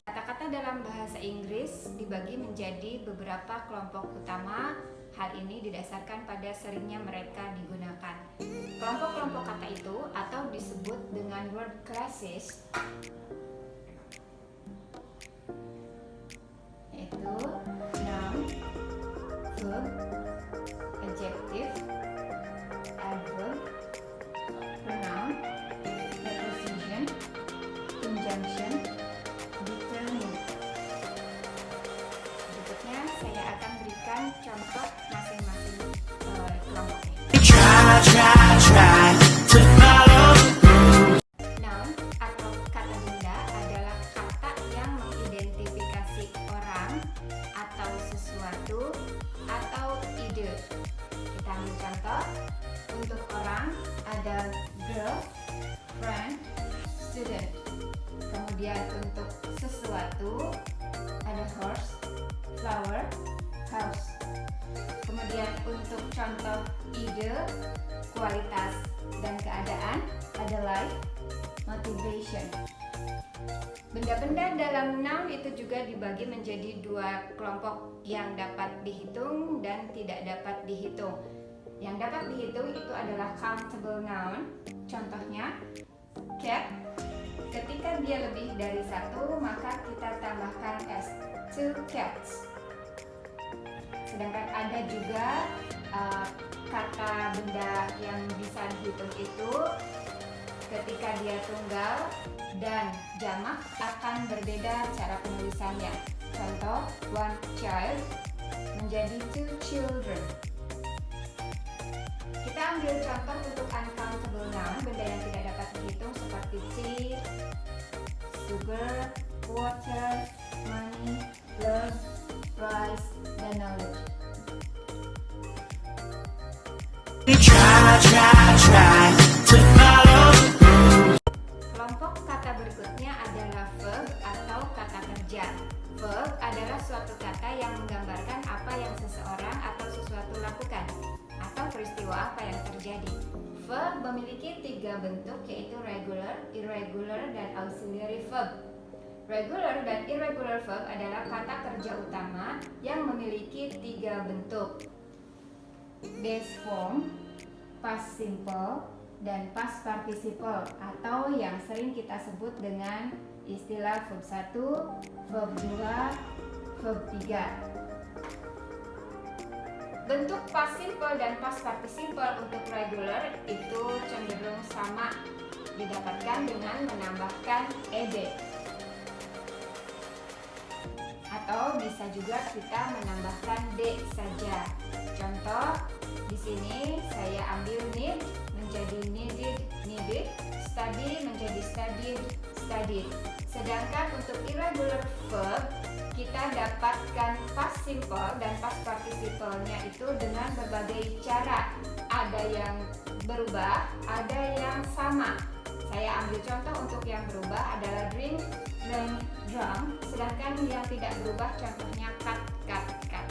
Kata-kata dalam bahasa Inggris dibagi menjadi beberapa kelompok utama. Hal ini didasarkan pada seringnya mereka digunakan. Kelompok-kelompok kata itu atau disebut dengan word classes yaitu noun, verb, adjective, adverb, pronoun, preposition, conjunction, determine. Berikutnya saya akan berikan contoh masing-masing kelompoknya. Noun atau kata benda adalah kata yang mengidentifikasi orang atau sesuatu atau ide. Kita ambil contoh. Untuk orang ada girl, friend, student. Kemudian untuk sesuatu ada horse, flower, house. Kemudian untuk contoh ide, kualitas, dan keadaan ada life, motivation. Benda-benda dalam noun itu juga dibagi menjadi dua kelompok, yang dapat dihitung dan tidak dapat dihitung. Yang dapat dihitung itu adalah countable noun. Contohnya cat. Ketika dia lebih dari satu, maka kita tambahkan s, 2 cats. Sedangkan ada juga kata benda yang bisa dihitung itu ketika dia tunggal dan jamak akan berbeda cara penulisannya. Contoh, one child menjadi 2 children. Kita ambil contoh untuk uncountable noun, benda yang tidak dapat dihitung seperti tea, sugar, water, money, love, rice, dan knowledge. Kelompok kata berikutnya adalah verb atau kata kerja. Verb adalah suatu kata yang menggambarkan apa yang seseorang atau sesuatu lakukan atau peristiwa apa yang terjadi. Verb memiliki 3 bentuk, yaitu regular, irregular, dan auxiliary verb. Regular dan irregular verb adalah kata kerja utama yang memiliki 3 bentuk: base form, past simple, dan past participle, atau yang sering kita sebut dengan istilah verb 1, verb 2, verb 3. Bentuk past simple dan past participle untuk regular itu cenderung sama, didapatkan dengan menambahkan ed. Atau bisa juga kita menambahkan d saja. Contoh, di sini saya ambil need menjadi needed, needed, study menjadi studied, studied. Sedangkan untuk irregular verb, kita dapatkan past simple dan past participle-nya itu dengan berbagai cara. Ada yang berubah, ada yang sama. Saya ambil contoh untuk yang berubah adalah drink, drank, drunk. Sedangkan yang tidak berubah contohnya cut, cut, cut.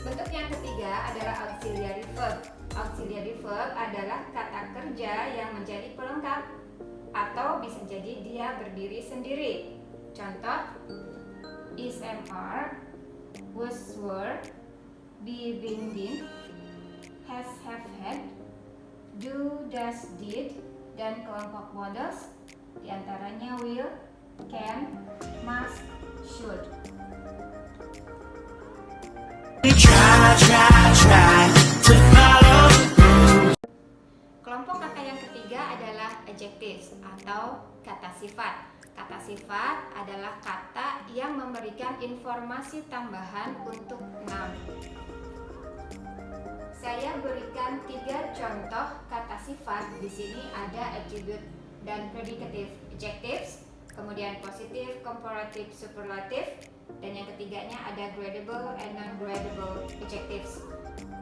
Bentuk yang ketiga adalah auxiliary verb. Auxiliary verb adalah kata kerja yang menjadi pelengkap atau bisa jadi dia berdiri sendiri. Contoh, is, am, are, was, were, be, been, been, has, have, had, do, does, did, dan kelompok modals diantaranya will, can, must, should. Kelompok kata yang ketiga adalah adjectives atau kata sifat. Kata sifat adalah kata yang memberikan informasi tambahan untuk noun. Saya berikan 3 contoh kata sifat. Di sini ada attribute dan predicative adjectives, kemudian positive, comparative, superlative, dan yang ketiganya ada gradable and non-gradable adjectives.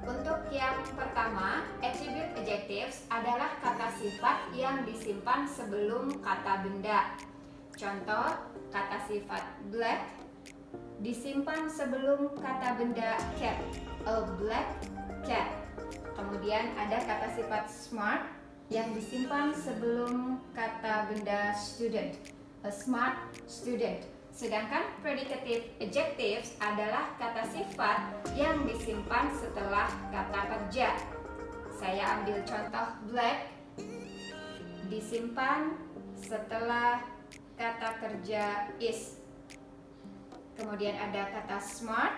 Untuk yang pertama, attribute adjectives adalah kata sifat yang disimpan sebelum kata benda. Contoh, kata sifat black disimpan sebelum kata benda cat, a black cat. Kemudian ada kata sifat smart yang disimpan sebelum kata benda student, a smart student. Sedangkan predicative adjectives adalah kata sifat yang disimpan setelah kata kerja. Saya ambil contoh black, disimpan setelah kata kerja is. Kemudian ada kata smart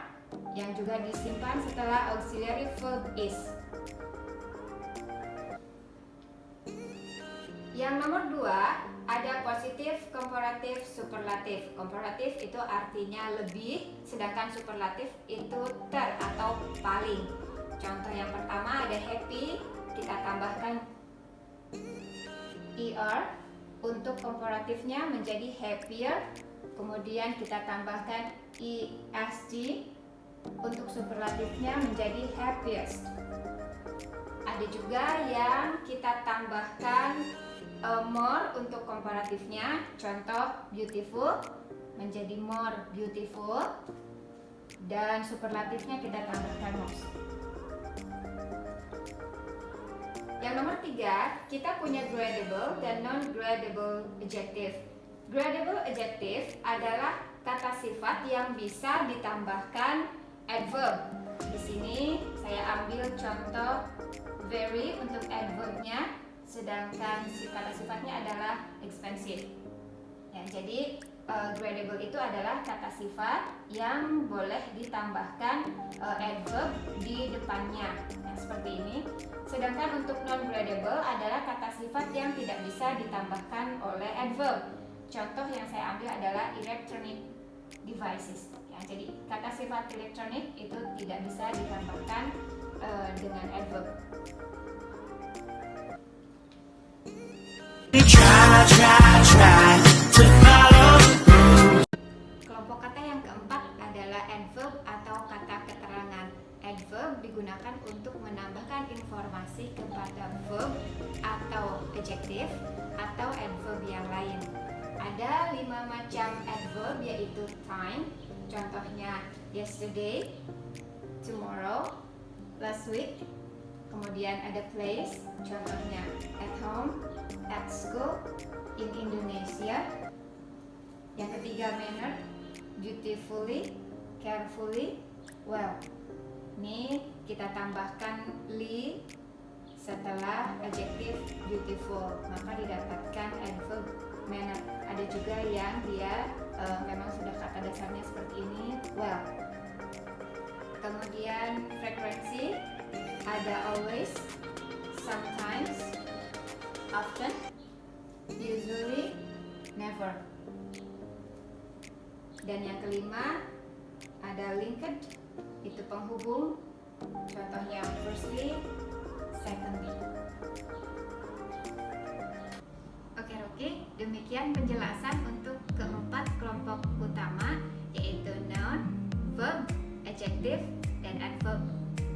yang juga disimpan setelah auxiliary verb is. Yang nomor 2, ada positif, komparatif, superlatif. Komparatif itu artinya lebih, sedangkan superlatif itu ter atau paling. Contoh yang pertama ada happy, kita tambahkan er. Untuk komparatifnya menjadi happier, kemudian kita tambahkan est. Untuk superlatifnya menjadi happiest. Ada juga yang kita tambahkan more untuk komparatifnya. Contoh beautiful menjadi more beautiful, dan superlatifnya kita tambahkan most. Yang nomor 3, kita punya gradable dan non-gradable adjective. Gradable adjective adalah kata sifat yang bisa ditambahkan adverb. Di sini saya ambil contoh very untuk adverbnya, sedangkan kata sifatnya adalah expensive. Ya, jadi gradable itu adalah kata sifat yang boleh ditambahkan adverb di depannya, yang seperti ini. Sedangkan untuk non-gradable adalah kata sifat yang tidak bisa ditambahkan oleh adverb. Contoh yang saya ambil adalah electronic devices. Ya, jadi kata sifat elektronik itu tidak bisa ditambahkan dengan adverb. Kelompok kata yang keempat adalah adverb atau kata keterangan. Adverb digunakan untuk menambahkan informasi kepada verb atau adjective atau adverb yang lain. Ada 5 macam adverb, yaitu time, contohnya yesterday, tomorrow, last week. Kemudian ada place, contohnya at home, at school, in Indonesia. Yang ketiga manner, beautifully, carefully, well. Ini kita tambahkan li setelah adjective beautiful, maka didapatkan adverb manner. Ada juga yang dia memang sudah kata dasarnya seperti ini, well. Kemudian frekuensi, ada always, sometimes, often, usually, never. Dan yang kelima ada linked, itu penghubung, contohnya firstly, secondly. Oke, demikian penjelasan untuk keempat kelompok utama, yaitu noun, verb, adjective, dan adverb.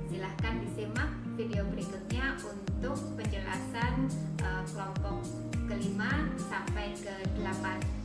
Silahkan disimak video berikutnya untuk penjelasan kelompok kelima sampai ke-8.